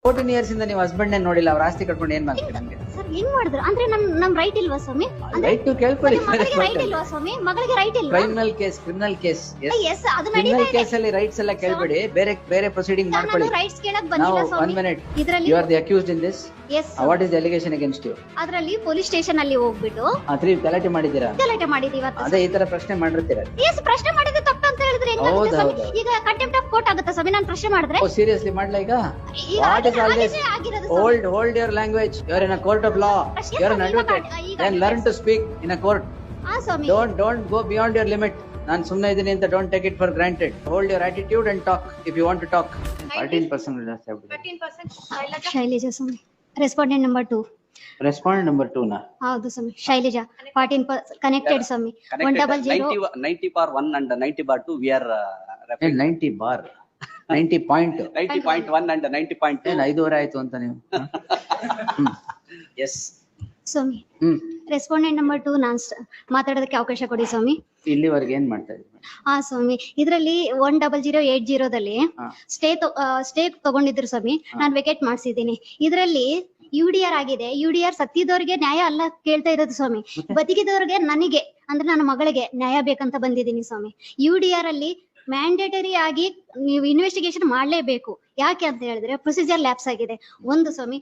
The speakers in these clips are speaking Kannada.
14 years ಇಂದ ನೀವು ಹಸ್ಬೆಂಡ್ ನೋಡಿಲ್ಲ, ಅವ್ರ ಆಸ್ತಿ ಕಟ್ಕೊಂಡು ಏನ್ ಮಾಡ್ತೀರಿ ನಮ್ಗೆ? ಸರ್ ಹೆಂಗ್ ಮಾಡಿದ್ರು ಅಂದ್ರೆ ನಮ್ ರೈಟ್ ಇಲ್ವಾ ಸ್ವಾಮಿ? ರೈಟ್ ನೀವು ಕೇಳ್ಕೊಳ್ಳಿ. ಮಗಳಿಗೆ ರೈಟ್ ಇಲ್ವಾ ಸ್ವಾಮಿ? ಮಗಳಿಗೆ ರೈಟ್ ಇಲ್ವಾ? ಕ್ರಿಮಿನಲ್ ಕೇಸ್ ಎಸ್ ಅದು ಕ್ರಿಮಿನಲ್ ನಡೀತಾ ಕೇಸ್ ಅಲ್ಲಿ ರೈಟ್ಸ್ ಎಲ್ಲ ಕೇಳ್ಬೇಡಿ, ಬೇರೆ ಪ್ರೊಸೀಡಿಂಗ್ ಮಾಡ್ಕೊಳ್ಳಿ. ರೈಟ್ಸ್ ಕೇಳಕ್ ನಾವು ಬಂದಿಲ್ಲ 1 ಸ್ವಾಮಿ. minute, ಇದರಲ್ಲಿ you are the accused in this. Yes What is the allegation against you? ಅದರಲ್ಲಿ ಪೊಲೀಸ್ ಸ್ಟೇಷನ್ ಅಲ್ಲಿ ಹೋಗ್ಬಿಟ್ಟು ಅದ್ರಿ ಗಲಾಟೆ ಮಾಡಿದ್ದೀರಾ? ಗಲಾಟೆ ಮಾಡಿದೀವಿ ಇವತ್ತು. ಅದೇ ಈ ತರ ಪ್ರಶ್ನೆ ಮಾಡಿರ್ತೀರಾ? ಎಸ್ ಪ್ರಶ್ನೆ ಮಾಡಿದ್ರೆ ತಪ್ಪು ಅಂತ ಹೇಳಿದ್ರೆ ಹೆಂಗಾಗುತ್ತೆ ಸ್ವಾಮಿ? ಹೌದು. ಈಗ ಕಂಟೆಂಪ್ಟ್ ಆಫ್ ಕೋರ್ಟ್ ಆಗುತ್ತೆ ಸ್ವಾಮಿ ನಾನು ಪ್ರಶ್ನೆ ಮಾಡಿದ್ರೆ? ಓ ಸೀರಿಯಸ್ಲಿ ಮಾಡ್ಲಾ ಈಗ? ಈಗ What is all this? ಆಗಿರೋದು ಸ್ವಾಮಿ. Hold your language. You are in a court of law. You are an advocate. Then learn to speak in a court. ಆ ಸ್ವಾಮಿ Don't go beyond your limit. ನಾನು ಸುಮ್ಮನೆ ಇದೀನಿ ಅಂತ don't take it for granted. Hold your attitude and talk if you want to talk. 13% ಜಾಸ್ತಿ ಆಗ್ಬಿಟ್ಟಿದೆ. 13% ಶೈಲಜಾ ಸ್ವಾಮಿ ರೆಸ್ಪಾಂಡೆಂಟ್ ನಂಬರ್ 2. Respondent number 2 ನಾ? ಹೌದು ಸ್ವಾಮಿ Shailaja 14% connected Swami 100 90 bar 1 and 90 bar 2 we are ಏನ್ 90 bar 90 point 90.1 and 90.2 ಏನ್ 5 ಆಯ್ತು ಅಂತ ನೀವು? yes ಸ್ವಾಮಿ ರೆಸ್ಪಾಂಡೆಂಟ್ ನಂಬರ್ 2 ನಾನ್ ಮಾತಾಡೋದಕ್ಕೆ ಅವಕಾಶ ಕೊಡಿ ಸ್ವಾಮಿ. ಇಲ್ಲಿವರೆಗೆ ಏನ್ ಮಾಡ್ತಾ ಇದ್ದೀವಿ? ಹಾ ಸ್ವಾಮಿ ಇದರಲ್ಲಿ 10080 ಸ್ಟೇ ತಗೊಂಡಿದ್ರು ಸ್ವಾಮಿ, ನಾನ್ ವೆಕೇಟ್ ಮಾಡ್ಸಿದ್ದೀನಿ. ಇದರಲ್ಲಿ UDR ಆಗಿದೆ. UDR ಸತ್ತಿದವ್ರಿಗೆ ನ್ಯಾಯ ಅಲ್ಲ ಕೇಳ್ತಾ ಇರೋದು ಸ್ವಾಮಿ, ಬದುಕಿದವ್ರಿಗೆ ನನಗೆ ಅಂದ್ರೆ ನನ್ನ ಮಗಳಿಗೆ ನ್ಯಾಯ ಬೇಕಂತ ಬಂದಿದ್ದೀನಿ ಸ್ವಾಮಿ. UDR ಅಲ್ಲಿ ಮ್ಯಾಂಡೇಟರಿ ಆಗಿ ನೀವು ಇನ್ವೆಸ್ಟಿಗೇಷನ್ ಮಾಡ್ಲೇಬೇಕು. ಯಾಕೆ ಅಂತ ಹೇಳಿದ್ರೆ ಪ್ರೊಸೀಜರ್ ಲ್ಯಾಪ್ಸ್ ಆಗಿದೆ. ಒಂದು ಸ್ವಾಮಿ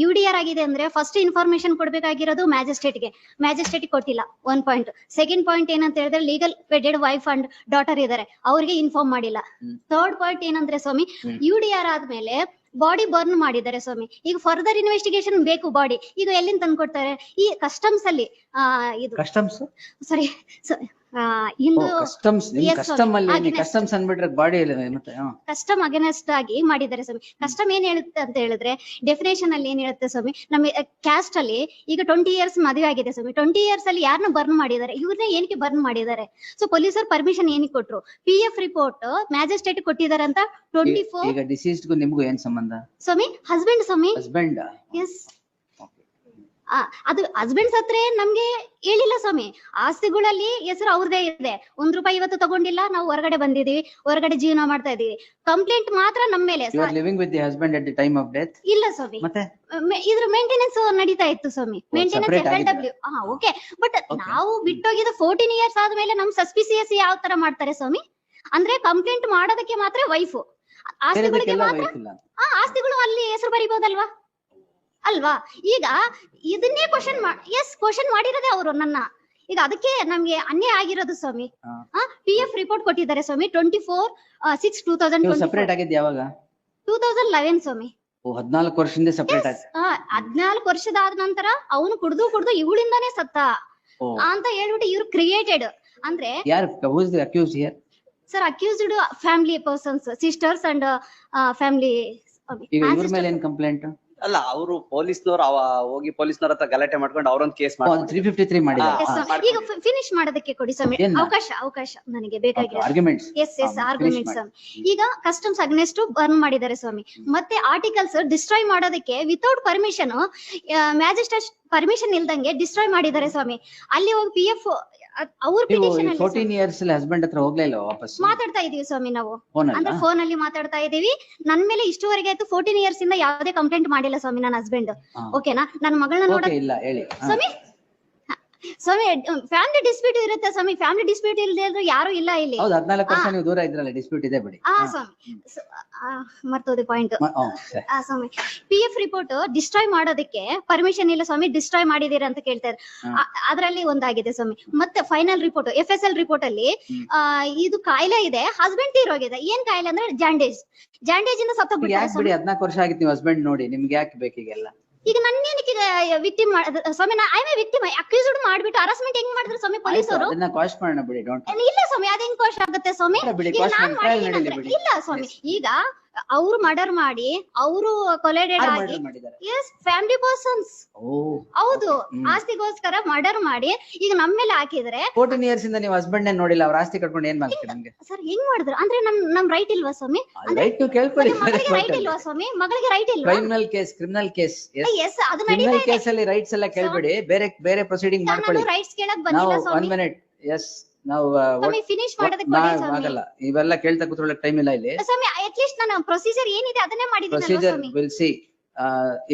UDR ಆಗಿದೆ ಅಂದ್ರೆ ಫಸ್ಟ್ ಇನ್ಫಾರ್ಮೇಶನ್ ಕೊಡ್ಬೇಕಾಗಿರೋದು ಮ್ಯಾಜಿಸ್ಟ್ರೇಟ್ ಕೊಟ್ಟಿಲ್ಲ. 1 ಪಾಯಿಂಟ್. ಸೆಕೆಂಡ್ ಪಾಯಿಂಟ್ ಏನಂತ ಹೇಳಿದ್ರೆ legal wedded wife and daughter ಇದಾರೆ, ಅವ್ರಿಗೆ ಇನ್ಫಾರ್ಮ್ ಮಾಡಿಲ್ಲ. ಥರ್ಡ್ ಪಾಯಿಂಟ್ ಏನಂದ್ರೆ ಸ್ವಾಮಿ UDR ಆದ್ಮೇಲೆ ಬಾಡಿ ಬರ್ನ್ ಮಾಡಿದ್ದಾರೆ ಸ್ವಾಮಿ. ಈಗ ಫರ್ದರ್ ಇನ್ವೆಸ್ಟಿಗೇಷನ್ ಬೇಕು ಬಾಡಿ. ಈಗ ಎಲ್ಲಿಂದ ತಂದ್ಕೊಡ್ತಾರೆ? ಈ ಕಸ್ಟಮ್ಸ್ ಅಲ್ಲಿ ಇದು customs sorry Hindu customs Yes, custom sorry. ಅಲ್ಲಿ Against. ಕಸ್ಟಮ್ಸ್ ಅನ್ಬಿಟ್ರೆ ಬಾಡಿ ಮತ್ತೆ ಕಸ್ಟಮ್ ಅಗೇನೆಸ್ಟ್ ಆಗಿ ಮಾಡಿದ್ದಾರೆ ಸ್ವಾಮಿ. ಕಸ್ಟಮ್ ಏನ್ ಹೇಳುತ್ತೆ ಅಂತ ಹೇಳಿದ್ರೆ ಡೆಫಿನೇಷನ್ ಅಲ್ಲಿ ಏನ್ ಹೇಳುತ್ತೆ ಸ್ವಾಮಿ, ನಮ್ಮ ಕ್ಯಾಸ್ಟ್ ಅಲ್ಲಿ ಈಗ 20 years ಮದುವೆ ಆಗಿದೆ ಸ್ವಾಮಿ. 20 years ಅಲ್ಲಿ ಯಾರನ್ನ ಬರ್ನ್ ಮಾಡಿದ್ದಾರೆ, ಇವ್ರನ್ನ ಏನಕ್ಕೆ ಬರ್ನ್ ಮಾಡಿದ್ದಾರೆ? ಸೊ ಪೊಲೀಸರು ಪರ್ಮಿಷನ್ ಏನಕ್ಕೆ ಕೊಟ್ರು? PF ರಿಪೋರ್ಟ್ ಮ್ಯಾಜಿಸ್ಟ್ರೇಟ್ ಕೊಟ್ಟಿದ್ದಾರೆ ಅಂತ 24 ಈಗ ಡಿಸೀಸ್ಡ್ ಗೂ ನಿಮ್ಗೂ ಏನ್ ಸಂಬಂಧ? ಸ್ವಾಮಿ ಹಸ್ಬೆಂಡ್ ಸ್ವಾಮಿ. ಹಸ್ಬೆಂಡ್ ಎಸ್ ಅದು ಹಸ್ಬೆಂಡ್ ಸತ್ರೆ ನಮ್ಗೆ ಹೇಳಿಲ್ಲ ಸ್ವಾಮಿ. ಆಸ್ತಿಗಳಲ್ಲಿ ಹೆಸರು ಅವ್ರದೇ ಇದೆ. ₹1 ಇವತ್ತು ತಗೊಂಡಿಲ್ಲ, ನಾವು ಹೊರಗಡೆ ಬಂದಿದೀವಿ, ಹೊರಗಡೆ ಜೀವನ ಮಾಡ್ತಾ ಇದೀವಿ. ಕಂಪ್ಲೇಂಟ್ ಮಾತ್ರ ನಮ್ಮ ಮೇಲೆ. You are living with the husband at the time of death? ಇಲ್ಲ ಸ್ವಾಮಿ, ಮತ್ತೆ ಇದ್ರ ಮೇಂಟೆನೆನ್ಸ್ ನಡೀತಾ ಇತ್ತು ಸ್ವಾಮಿ. Maintenance separate FLW okay. But ನಾವು ಬಿಟ್ಟೋಗಿದ 14 years ಆದ್ಮೇಲೆ ನಮ್ ಸಸ್ಪಿಸಿಯಸ್ ಯಾವ ತರ ಮಾಡ್ತಾರೆ ಸ್ವಾಮಿ ಅಂದ್ರೆ ಕಂಪ್ಲೇಂಟ್ ಮಾಡೋದಕ್ಕೆ ಮಾತ್ರ ವೈಫ್, ಆಸ್ತಿಗಳಿಗೆ ಮಾತ್ರ ಆಸ್ತಿಗಳು ಅಲ್ಲಿ ಹೆಸರು ಬರಿಬಹುದಲ್ವಾ ಅಲ್ವಾ? ಈಗ ಇದನ್ನೇ ಕ್ವಶನ್ ಮಾಡಿರೋದೇ ಅವರು ನನ್ನ. ಈಗ ಅದಕ್ಕೆ ನಮ್ಗೆ ಅನ್ಯಾಯ ಆಗಿರೋದು ಸ್ವಾಮಿ. PF ರಿಪೋರ್ಟ್ ಕೊಟ್ಟಿದ್ದಾರೆ ಸ್ವಾಮಿ 24/6/2020. ಸೆಪರೇಟ್ ಆಗಿದ್ದು ಯಾವಾಗ? 2011 ಸ್ವಾಮಿ. 14 ವರ್ಷದಿಂದ ಸೆಪರೇಟ್ ಆಯ್ತು. 14 ವರ್ಷದಾದ ನಂತರ ಅವನು ಕುಡ್ದು ಇವಳಿಂದಾನೇ ಸತ್ತ ಅಂತ ಹೇಳ್ಬಿಟ್ಟು ಇವ್ರು ಕ್ರಿಯೇಟೆಡ್ ಅಂದ್ರೆ ಯಾರು? Who is the accused here? Sir accused family persons, sisters and family. ಈಗ ಇವ್ರ ಮೇಲೆ ಏನ್ ಕಂಪ್ಲೇಂಟ್? ಅಲ್ಲ ಅವರು ಪೊಲೀಸ್ನವರು ಹೋಗಿ ಪೊಲೀಸ್ನವ್ರ ಹತ್ರ ಗಲಾಟೆ ಮಾಡ್ಕೊಂಡು ಅವ್ರೊಂದು ಕೇಸ್ ಮಾಡಿ 353 ಮಾಡಿದ್ದಾರೆ. ಈಗ ಫಿನಿಶ್ ಮಾಡೋದಕ್ಕೆ ಕೊಡಿ ಸ್ವಾಮಿ ಅವಕಾಶ ನನಗೆ ಬೇಕಾಗಿದೆ. ಆರ್ಗ್ಯುಮೆಂಟ್ಸ್ ಆರ್ಗ್ಯುಮೆಂಟ್ಸ್ ಈಗ ಕಸ್ಟಮ್ಸ್ ಅಗ್ನೆಸ್ಟ್ ಬರ್ನ್ ಮಾಡಿದ್ದಾರೆ ಸ್ವಾಮಿ. ಮತ್ತೆ ಆರ್ಟಿಕಲ್ಸ್ ಡಿಸ್ಟ್ರಾಯ್ ಮಾಡೋದಕ್ಕೆ ವಿತೌಟ್ ಪರ್ಮಿಷನ್, ಮ್ಯಾಜಿಸ್ಟ್ರೇಟ್ ಪರ್ಮಿಷನ್ ಇಲ್ದಂಗೆ ಡಿಸ್ಟ್ರಾಯ್ ಮಾಡಿದ್ದಾರೆ ಸ್ವಾಮಿ. ಅಲ್ಲಿ ಹೋಗಿ PF ಅವ್ರ ಪಿಟಿಷನ್ 14 years ಅಲ್ಲಿ ಹಸ್ಬೆಂಡ್ ಹತ್ರ ಹೋಗ್ಲೇ ಇಲ್ಲ ವಾಪಸ್? ಮಾತಾಡ್ತಾ ಇದೀವಿ ಸ್ವಾಮಿ ನಾವು, ಫೋನ್ ಅಂದ್ರೆ ಫೋನ್ ಅಲ್ಲಿ ಮಾತಾಡ್ತಾ ಇದೀವಿ. ನನ್ ಮೇಲೆ ಇಷ್ಟುವರೆಗೆ ಆಯ್ತು 14 years ಇಂದ ಯಾವುದೇ ಕಂಪ್ಲೇಂಟ್ ಮಾಡಿಲ್ಲ ಸ್ವಾಮಿ ನನ್ನ ಹಸ್ಬೆಂಡ್. ಓಕೆನಾ? ನನ್ನ ಮಗಳನ್ನ ನೋಡ ಇಲ್ಲ ಹೇಳಿ ಸ್ವಾಮಿ. ಫ್ಯಾಮಿಲಿ ಡಿಸ್ಪ್ಯೂಟ್ ಇರುತ್ತೆ ಸ್ವಾಮಿ. ಫ್ಯಾಮಿಲಿ ಡಿಸ್ಪ್ಯೂಟ್ ಇಲ್ಲದೆ ಯಾರು ಇಲ್ಲ ಇಲ್ಲಿ. ಹೌದು 14 ವರ್ಷ ನೀವು ದೂರ ಇದ್ರಲ್ಲ, ಡಿಸ್ಪ್ಯೂಟ್ ಇದೆ ಬಿಡಿ. ಸ್ವಾಮಿ ಮರ್ತೋದೆ ಪಾಯಿಂಟ್. ಸ್ವಾಮಿ PF ರಿಪೋರ್ಟ್ ಡಿಸ್ಟ್ರಾಯ್ ಮಾಡೋದಕ್ಕೆ ಪರ್ಮಿಷನ್ ಇಲ್ಲ ಸ್ವಾಮಿ, ಡಿಸ್ಟ್ರಾಯ್ ಮಾಡಿದೀರಾ ಅಂತ ಕೇಳ್ತಾರೆ. ಅದರಲ್ಲಿ ಒಂದಾಗಿದೆ ಸ್ವಾಮಿ. ಮತ್ತೆ ಫೈನಲ್ ರಿಪೋರ್ಟ್ FSL ರಿಪೋರ್ಟ್ ಅಲ್ಲಿ ಇದು ಕಾಯಿಲೆ ಇದೆ, ಹಸ್ಬೆಂಡ್ ತೀರೋಗಿದೆ. ಏನ್ ಕಾಯಿಲೆ ಅಂದ್ರೆ ಜಾಂಡೇಜ್ ಇಂದ ಸತ್ತೋಗ್ಬಿಟ್ಟಿದ್ದಾರೆ. 14 ವರ್ಷ ಆಗಿತ್ತು ನೀವು ಹಸ್ಬೆಂಡ್ ನೋಡಿ, ನಿಮ್ಗೆ ಯಾಕೆ ಬೇಕೀಗೆಲ್ಲ? ಈಗ ನನ್ನೇನಕ್ಕೆ ವಿಕ್ಟಿಮ್ ಸ್ವಾಮಿ? I am a victim. Accused ಮಾಡ್ಬಿಟ್ಟು ಹರಾಸ್ಮೆಂಟ್ ಹೆಂಗ್ ಮಾಡಿದ್ರು ಸ್ವಾಮಿ ಪೊಲೀಸರು? ಅದನ್ನ ಕ್ವಾಶ್ ಮಾಡೋಣ ಬಿಡಿ. ಇಲ್ಲ ಸ್ವಾಮಿ, ಅದ್ ಹೆಂಗ್ ಕ್ವಶನ್ ಆಗುತ್ತೆ ಸ್ವಾಮಿ? ಇಲ್ಲ ಸ್ವಾಮಿ, ಈಗ ಅವ್ರು ಮರ್ಡರ್ ಮಾಡಿ ಅವರು ಕೊಲೆಡೆಡ್ ಆಗಿ ಫ್ಯಾಮಿಲಿ ಪರ್ಸನ್ಸ್ ಹೌದು ಆಸ್ತಿಗೋಸ್ಕರ ಮರ್ಡರ್ ಮಾಡಿ ಈಗ ನಮ್ಮ ಮೇಲೆ ಹಾಕಿದ್ರೆ 14 years ಇಂದ ನೀವು ಹಸ್ಬೆಂಡ್ ನೋಡಿಲ್ಲ, ಅವ್ರ ಆಸ್ತಿ ಕಟ್ಕೊಂಡು ಏನ್ ಮಾಡ್ತೀರಿ ನಮ್ಗೆ? ಸರ್ ಹೆಂಗ್ ಮಾಡಿದ್ರು ಅಂದ್ರೆ ನಮ್ ರೈಟ್ ಇಲ್ವಾ ಸ್ವಾಮಿ? ರೈಟ್ ನೀವು ಕೇಳ್ಕೊಳ್ಳಿ. ಮಗಳಿಗೆ ರೈಟ್ ಇಲ್ವಾ ಸ್ವಾಮಿ? ಮಗಳಿಗೆ ರೈಟ್ ಇಲ್ವಾ? ಕ್ರಿಮಿನಲ್ ಕೇಸ್ ಎಸ್ ಅದು ಕ್ರಿಮಿನಲ್ ಕೇಸ್ ಅಲ್ಲಿ ರೈಟ್ಸ್ ಎಲ್ಲ ಕೇಳ್ಬೇಡಿ, ಬೇರೆ ಪ್ರೊಸೀಡಿಂಗ್ ಮಾಡ್ಕೊಳ್ಳಿ. ರೈಟ್ಸ್ ಕೇಳಕ್ ನಾವು ಬಂದಿಲ್ಲ 1 minute. ಎಸ್ ನಾವು ಸ್ವಾಮಿ ಫಿನಿಶ್ ಮಾಡೋದಕ್ಕೆ ಕೊಡಿ ಸ್ವಾಮಿ. ಆಗಲ್ಲ, ಇವೆಲ್ಲ ಕೇಳ್ತಾ ಕೂತ್ಕೊಳ್ಳಕ್ ಟೈಮ್ ಇಲ್ಲ ಇಲ್ಲಿ. ಸ್ವಾಮಿ ಅಟ್ ಲೀಸ್ಟ್ ನಾನು ಪ್ರೊಸೀಜರ್ ಏನಿದೆ ಅದನ್ನೇ ಮಾಡಿದ್ದೀನಿ ಪ್ರೊಸೀಜರ್ ಸ್ವಾಮಿ. Will see.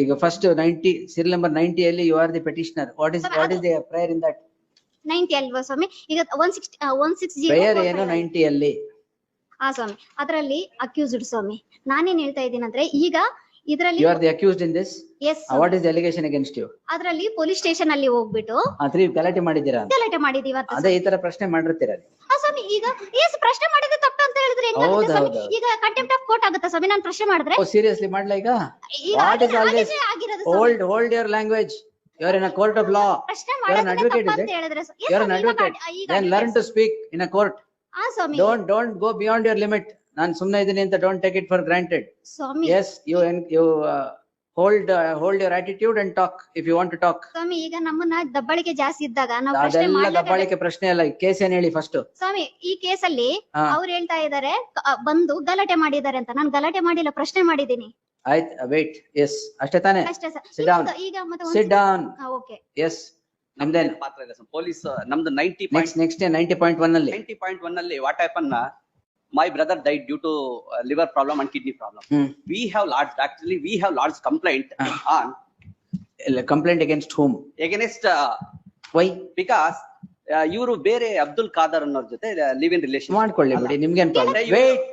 ಈಗ ಫಸ್ಟ್ 90 ಸೀರಿಯಲ್ ನಂಬರ್ 90 ಅಲ್ಲಿ you are the petitioner. What is the prayer in that? 90 ಅಲ್ವಾ ಸ್ವಾಮಿ? ಈಗ 160 ಪ್ರೇಯರ್ ಏನು 90 ಅಲ್ಲಿ? ಹಾ ಸ್ವಾಮಿ, ಅದರಲ್ಲಿ ಅಕ್ಯೂಸ್ಡ್ ಸ್ವಾಮಿ. ನಾನೇನ್ ಹೇಳ್ತಾ ಇದ್ದೀನಿ ಅಂದ್ರೆ ಈಗ ಇದರಲ್ಲಿ you are the accused in this. Yes what is the allegation against you? ಅದರಲ್ಲಿ ಪೊಲೀಸ್ ಸ್ಟೇಷನ್ ಅಲ್ಲಿ ಹೋಗ್ಬಿಟ್ಟು 3 ಗಲಾಟೆ ಮಾಡಿದ್ದೀರಾ ಅಂತ. ಗಲಾಟೆ ಮಾಡಿದೀವಿ ಇವತ್ತು. ಅದೇ ಈ ತರ ಪ್ರಶ್ನೆ ಮಾಡಿರ್ತೀರ. ಹಾ ಸ್ವಾಮಿ, ಈಗ ಎಸ್ ಪ್ರಶ್ನೆ ಮಾಡಿದ್ರೆ ತಪ್ಪು ಅಂತ ಹೇಳಿದ್ರೆ ಹೆಂಗಾಗುತ್ತೆ ಹೌದು, ಸ್ವಾಮಿ? ಹೌದು. ಈಗ ಕಂಟೆಂಪ್ಟ್ ಆಫ್ ಕೋರ್ಟ್ ಆಗುತ್ತಾ ಸ್ವಾಮಿ ನಾನು ಪ್ರಶ್ನೆ ಮಾಡಿದ್ರೆ? ಓ ಸೀರಿಯಸ್ಲಿ ಮಾಡ್ಲಾ ಈಗ? ಈಗ What is all this? ಆಗಿದ್ರೆ ಆಗಿರೋದು ಸ್ವಾಮಿ. Hold your language. You are in a court of law. ಪ್ರಶ್ನೆ You are an ಮಾಡೋದನ್ನ advocate, ತಪ್ಪು is ಅಂತ it? ಹೇಳಿದ್ರೆ You are an advocate. Then learn to speak in a court. ಹಾ ಸ್ವಾಮಿ. Don't go beyond your limit. ನಾನು ಸುಮ್ನೆ ಇದೀನಿ ಅಂತ don't take it for granted. Swami Yes, you hold your attitude and talk if you want to talk. ಸ್ವಾಮಿ, ಈಗ ನಮ್ಮನ್ನ ದಬ್ಬಾಳಿಕೆ ಜಾಸ್ತಿ ಇದ್ದಾಗ ನಾವು ಪ್ರಶ್ನೆ ಅದೆಲ್ಲ ಮಾಡ್ಲೇಬೇಕು. ದಬ್ಬಾಳಿಕೆ ಪ್ರಶ್ನೆ ಅಲ್ಲ. ಕೇಸ್ ಏನ್ ಹೇಳಿ ಫಸ್ಟ್? ಸ್ವಾಮಿ, ಈ ಕೇಸಲ್ಲಿ ಹಾ. ಅವ್ರು ಹೇಳ್ತಾ ಇದಾರೆ ಬಂದು ಗಲಾಟೆ ಮಾಡಿದ್ದಾರೆ ಅಂತ. ನಾನು ಗಲಾಟೆ ಮಾಡಿಲ್ಲ, ಪ್ರಶ್ನೆ ಮಾಡಿದ್ದೀನಿ ಆಯ್ತು, ವೇಟ್. ಎಸ್ ಅಷ್ಟೇ ತಾನೆ? ಅಷ್ಟೇ ಸರ್. Sit down. ಈಗ ಮತ್ತೆ Sit down. ಓಕೆ. Yes. ನಮ್ದೇನ್ ಪಾತ್ರ ಇಲ್ಲ ಸರ್. ಪೊಲೀಸ್ ನಮ್ದು 90 ನೆಕ್ಸ್ಟ್ 90.1 ಅಲ್ಲಿ 90.1 ಅಲ್ಲಿ what happen, my brother died due to liver problem and kidney problem. We have lodged complaint on complaint against whom? against why? because ಇವರು ಬೇರೆ ಅಬ್ದುಲ್ ಖಾದರ್ ಅನ್ನೋರ್ ಜೊತೆ ಲಿವ್ ಇನ್ ರಿಲೇಶನ್ ಮಾಡ್ಕೊಳ್ಳಿ ಬಿಡಿ, ನಿಮ್ಗೇನ್ ಪ್ರಾಬ್ಲಮ್? ಅಂದ್ರೆ ವೇಟ್.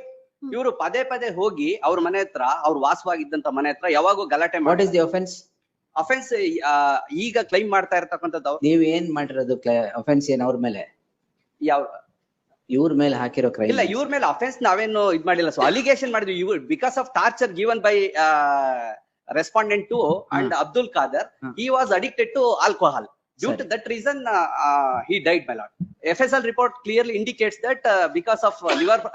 ಇವರು ಪದೇ ಪದೇ ಹೋಗಿ ಅವ್ರ ಮನೆ ಹತ್ರ, ಅವ್ರು ವಾಸವಾಗಿದ್ದಂತ ಮನೆ ಹತ್ರ ಯಾವಾಗೂ ಗಲಾಟೆ what is the offence? Offence ಈಗ ಕ್ಲೈಮ್ ಮಾಡ್ತಾ ಇರ್ತಕ್ಕಂಥದ್ದು ನೀವ್ ಏನ್ ಮಾಡಿರೋದು? ಅಫೆನ್ಸ್ ಏನ್ ಅವ್ರ ಮೇಲೆ? ಯಾವ ಇವ್ರ ಮೇಲೆ ಹಾಕಿರೋ ಕ್ರೈಮ್ ಇಲ್ಲ, ಇವ್ರ ಮೇಲೆ ಅಫೆನ್ಸ್ ನಾವೇನು ಇದ್ ಮಾಡಿಲ್ಲ. ಸೊ ಅಲಿಗೇಷನ್ ಮಾಡಿದ್ವಿ. ಇವ್ರು because of torture given by respondent two and Abdul Khader, he was addicted to alcohol. Due to that reason, he died, my lord. FSL report clearly indicates that because of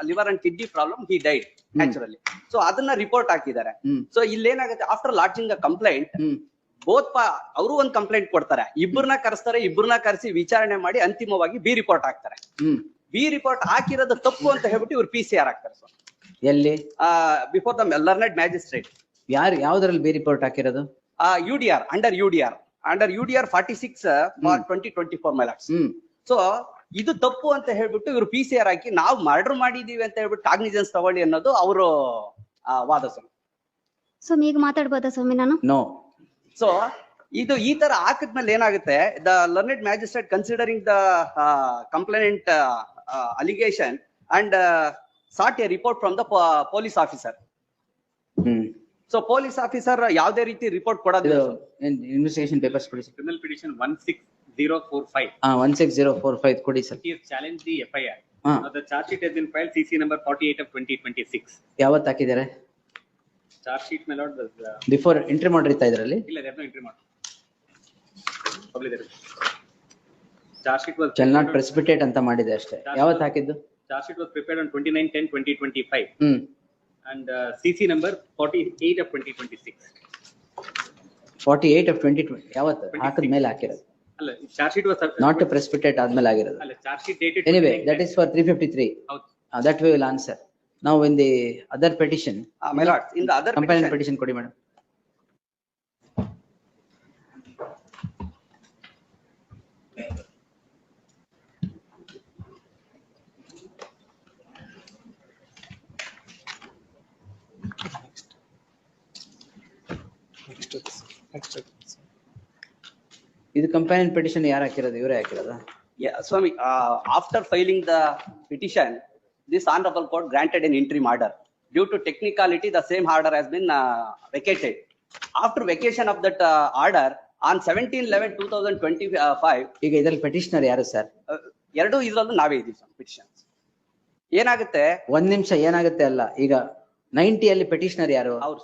liver and kidney problem, he died naturally. So ಅದನ್ನ ರಿಪೋರ್ಟ್ ಹಾಕಿದ್ದಾರೆ. ಸೊ ಇಲ್ಲೇನಾಗುತ್ತೆ, after lodging a complaint, both ಅವರು ಒಂದ್ ಕಂಪ್ಲೇಂಟ್ ಕೊಡ್ತಾರೆ, ಇಬ್ಬರನ್ನ ಕರೆಸಿ ವಿಚಾರಣೆ ಮಾಡಿ ಅಂತಿಮವಾಗಿ ಬಿ ರಿಪೋರ್ಟ್ ಹಾಕ್ತಾರೆ. ಬಿ ರಿಪೋರ್ಟ್ ಹಾಕಿರೋದು ತಪ್ಪು ಅಂತ ಹೇಳ್ಬಿಟ್ಟು ಇವ್ರು PCR ಹಾಕ್ತಾರೆ. ಸೊ ಎಲ್ಲಿ? Before the learned magistrate. ಯಾವ್ದ್ರಲ್ಲಿ ಬಿ ರಿಪೋರ್ಟ್ ಹಾಕಿರೋದು? UDR, under UDR 46 for 2024, my lords. ಸೊ ಇದು ತಪ್ಪು ಅಂತ ಹೇಳ್ಬಿಟ್ಟು ಇವ್ರು PCR ಹಾಕಿ ನಾವು ಮರ್ಡರ್ ಮಾಡಿದೀವಿ ಅಂತ ಹೇಳ್ಬಿಟ್ಟು ಕಾಗ್ನಿಜೆನ್ಸ್ ತಗೊಳ್ಳಿ ಅನ್ನೋದು ಅವರು ವಾದ. ಸ್ವಾಮಿ, ಈಗ ಮಾತಾಡ್ಬೋದಾ ಸ್ವಾಮಿ ನಾನು? ನೋ. ಸೊ ಇದು ಈ ತರ ಹಾಕಿದ್ಮೇಲೆ ಏನಾಗುತ್ತೆ, the learned magistrate considering the complaint allegation and sought a report from the police officer. So police officer ಯಾವುದೇ ರೀತಿ ರಿಪೋರ್ಟ್ ಕೊಡೋದಿಲ್ಲ. ಇನ್ವೆಸ್ಟಿಗೇಷನ್ ಪೇಪರ್ಸ್ ಕೊಡಿ ಸರ್. Criminal petition 16045. 16045 ಕೊಡಿ sir. He has challenged the FIR. Now the charge sheet has been filed, CC number 48 of 2026. ಯಾವತ್ತು ಹಾಕಿದ್ದಾರೆ? Charge sheet, my lord, was before entry ಮಾಡಿರ್ತಾ ಇದ್ರಲ್ಲಿ? ಇಲ್ಲ, they have no entry mark. Probably there is. Charge sheet was shall not precipitate ಅಂತ ಮಾಡಿದೆ ಅಷ್ಟೇ. ಯಾವತ್ತು ಹಾಕಿದ್ದು? Charge sheet was prepared on 29/10/2025. And CC number 48 of 2026. 48 of 2020 ಯಾವತ್ತು ಹಾಕಿದ ಮೇಲೆ ಹಾಕಿರೋದು? ಅಲ್ಲ, charge sheet was not to precipitate ಆದ್ಮೇಲೆ ಆಗಿರೋದು. ಅಲ್ಲ, charge sheet dated Anyway, that is for 353. ಹೌದು. That we will answer. Now in the other petition, my lord, in the other companion petition ಕೊಡಿ ಮೇಡಮ್. ಇದು ಕಂಪ್ಯಾನಿಯನ್ ಪಿಟಿಷನ್ ಯಾರು ಹಾಕಿರೋದು? ಇವರೇ ಹಾಕಿರೋದಾ? Yeah, Swami, after filing the petition, this honorable court granted an interim order. Due to technicality, the same order has been vacated. After vacation of that order, on 17/11/2025, ಈಗ ಇದರಲ್ಲಿ ಪೆಟಿಷನರ್ ಯಾರು ಸರ್? ಎರಡು ಇದ್ರಲ್ಲೂ ನಾವೇ ಇದೀವಿ ಸರ್. ಪಿಟಿಷನ್ ಏನಾಗುತ್ತೆ, ಒಂದ್ ನಿಮಿಷ, ಏನಾಗುತ್ತೆ ಅಲ್ಲ, ಈಗ 90 ಅಲ್ಲಿ ಪೆಟಿಷನರ್ ಯಾರು? ಅವ್ರು